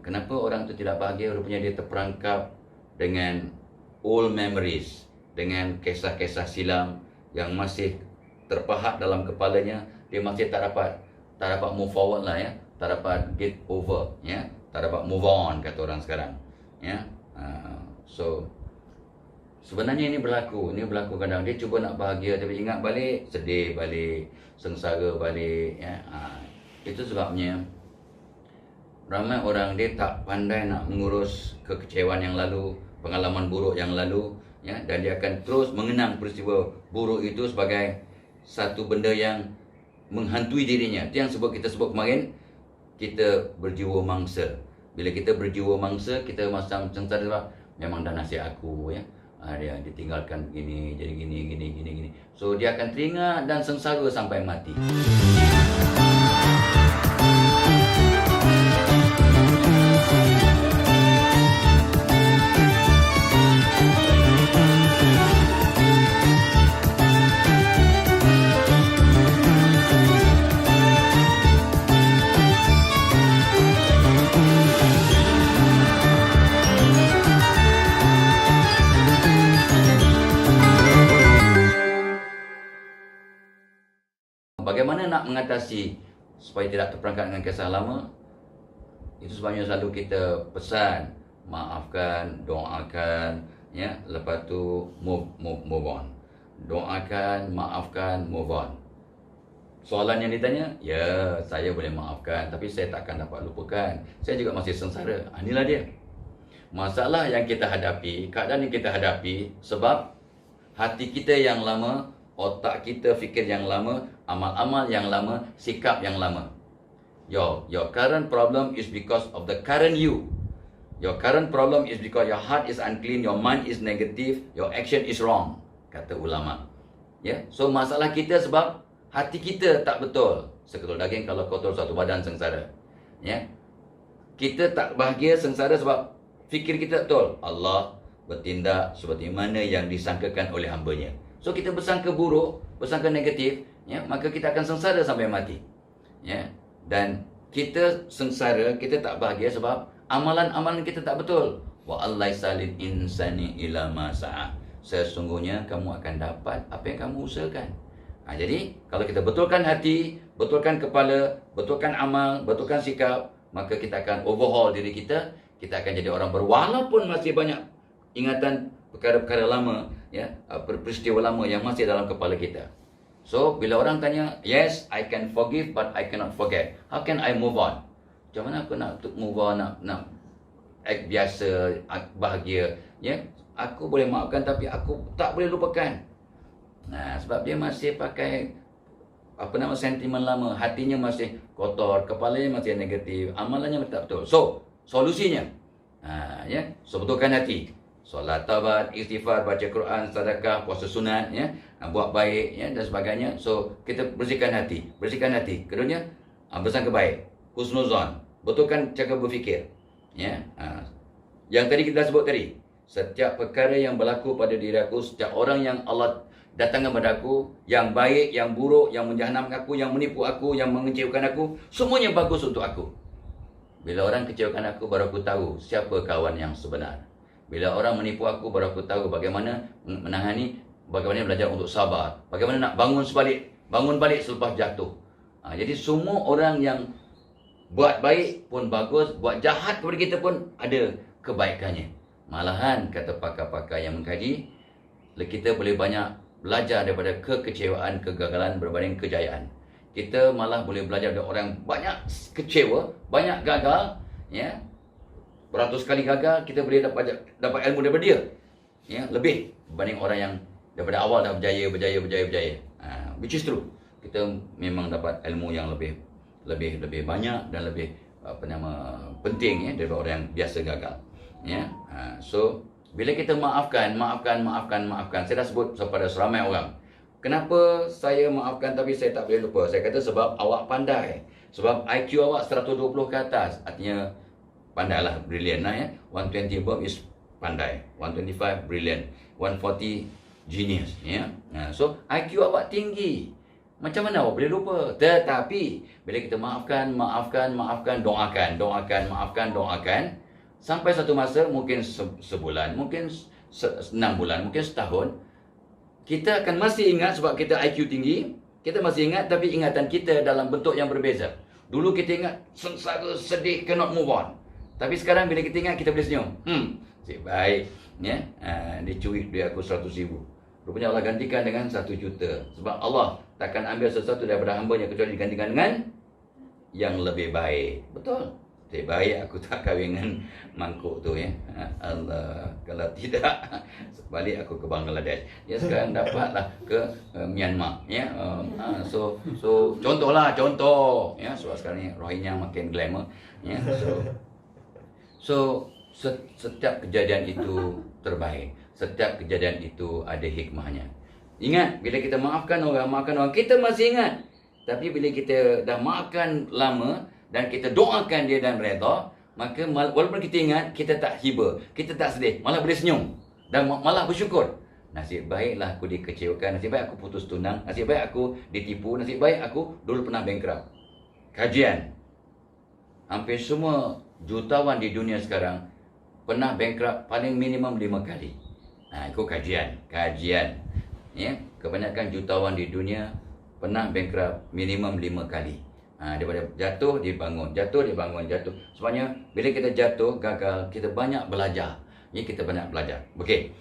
Kenapa orang tu tidak bahagia? Rupanya dia terperangkap dengan old memories, dengan kisah-kisah silam yang masih terpahat dalam kepalanya. Dia masih tak dapat move forward lah ya, tak dapat get over ya, tak dapat move on kata orang sekarang ya. So sebenarnya ini berlaku kadang dia cuba nak bahagia tapi ingat balik sedih balik, sengsara balik ya. Itu sebabnya ramai orang dia tak pandai nak mengurus kekecewaan yang lalu, pengalaman buruk yang lalu ya, dan dia akan terus mengenang peristiwa buruk itu sebagai satu benda yang menghantui dirinya. Itu yang kita sebut kemarin, kita berjiwa mangsa. Bila kita berjiwa mangsa, kita macam sengsara sebab memang dah nasib aku ya. Dia ditinggalkan begini, jadi gini. So dia akan teringat dan sengsara sampai mati. Bagaimana nak mengatasi supaya tidak terperangkap dengan kisah lama? Itu sebabnya selalu kita pesan, maafkan, doakan, ya. Lepas tu move on. Doakan, maafkan, move on. Soalan yang ditanya, ya saya boleh maafkan, tapi saya takkan dapat lupakan. Saya juga masih sengsara. Inilah dia. Masalah yang kita hadapi, keadaan yang kita hadapi, sebab hati kita yang lama, otak kita fikir yang lama, amal-amal yang lama, sikap yang lama. Your current problem is because of the current you. Your current problem is because your heart is unclean, your mind is negative, your action is wrong, kata ulama. Ya, so masalah kita sebab hati kita tak betul. Seketul daging kalau kotor satu badan sengsara. Ya. Kita tak bahagia sengsara sebab fikir kita betul. Allah bertindak seperti mana yang disangkakan oleh hamba-Nya. So kita bersangka buruk, bersangka negatif, ya, maka kita akan sengsara sampai mati. Ya. Dan kita sengsara, kita tak bahagia sebab amalan-amalan kita tak betul. Wa allaisa lil insani illa ma sa'a. Sesungguhnya kamu akan dapat apa yang kamu usahakan. Jadi kalau kita betulkan hati, betulkan kepala, betulkan amal, betulkan sikap, maka kita akan overhaul diri kita. Kita akan jadi orang walaupun masih banyak ingatan perkara-perkara lama, ya, peristiwa lama yang masih dalam kepala kita. So bila orang tanya, yes, I can forgive but I cannot forget. How can I move on? Macam mana aku nak move on, nak act biasa, bahagia, ya? Aku boleh maafkan tapi aku tak boleh lupakan. Nah, sebab dia masih pakai sentimen lama, hatinya masih kotor, kepalanya masih negatif, amalannya tak betul. So solusinya, ya, so betulkan hati. Solat, taubat, istighfar, baca Quran, sedekah, puasa sunat, ya, buat baik, ya, dan sebagainya. So kita bersihkan hati. Keduanya, bersangka baik, husnuzon, betulkan cara berfikir, ya. Yang tadi kita sebut tadi, setiap perkara yang berlaku pada diri aku, setiap orang yang Allah datangkan pada aku, yang baik, yang buruk, yang menjahanamkan aku, yang menipu aku, yang mengecewakan aku, semuanya bagus untuk aku. Bila orang kecewakan aku, baru aku tahu siapa kawan yang sebenar. Bila orang menipu aku, baru aku tahu bagaimana menangani, bagaimana belajar untuk sabar, bagaimana nak bangun balik selepas jatuh. Jadi semua orang yang buat baik pun bagus, buat jahat kepada kita pun ada kebaikannya. Malahan kata pakar-pakar yang mengkaji, kita boleh banyak belajar daripada kekecewaan, kegagalan berbanding kejayaan. Kita malah boleh belajar dari orang yang banyak kecewa, banyak gagal, ya. Beratus kali gagal, kita boleh dapat ilmu daripada dia, ya, lebih berbanding orang yang daripada awal dah berjaya. Which is true. Kita memang dapat ilmu yang lebih banyak dan lebih penting, ya, daripada orang yang biasa gagal, ya. So bila kita maafkan. Saya dah sebut kepada seramai orang. Kenapa saya maafkan tapi saya tak boleh lupa? Saya kata sebab awak pandai. Sebab IQ awak 120 ke atas. Artinya pandailah, brilliant lah, ya. 120 above is pandai. 125 brilliant. 140 genius, ya. So IQ awak tinggi. Macam mana awak boleh lupa? Tetapi bila kita maafkan, doakan, maafkan. Sampai satu masa, mungkin sebulan, mungkin 6 bulan, mungkin setahun, kita akan masih ingat sebab kita IQ tinggi. Kita masih ingat, tapi ingatan kita dalam bentuk yang berbeza. Dulu kita ingat sengsara, sedih, cannot move on. Tapi sekarang bila kita ingat, kita boleh senyum. Cik baik. Ya? Dia curi duit aku 100,000. Rupanya Allah gantikan dengan 1 juta. Sebab Allah takkan ambil sesuatu daripada hamba-Nya kecuali digantikan dengan yang lebih baik. Betul. Lebih baik aku tak kahwin dengan mangkuk tu, ya. Allah, kalau tidak balik aku ke Bangladesh. Ya, sekarang dapatlah ke Myanmar, ya. So contohlah, ya. Sebab sekarang ni Rohingya makin glamour, ya. So setiap kejadian itu terbaik. Setiap kejadian itu ada hikmahnya. Ingat, bila kita maafkan orang, kita masih ingat. Tapi bila kita dah maafkan lama dan kita doakan dia dan redha, maka walaupun kita ingat, kita tak hiba, kita tak sedih, malah boleh senyum dan malah bersyukur. Nasib baiklah aku dikecewakan, nasib baik aku putus tunang, nasib baik aku ditipu, nasib baik aku dulu pernah bankrupt. Kajian. Hampir semua jutawan di dunia sekarang pernah bankrupt paling minimum 5 kali. Ikut kajian. Ya, kebanyakan jutawan di dunia pernah bankrupt minimum 5 kali. Daripada jatuh, dibangun. Sebabnya, bila kita jatuh, gagal, kita banyak belajar. Ya, kita banyak belajar. Okey.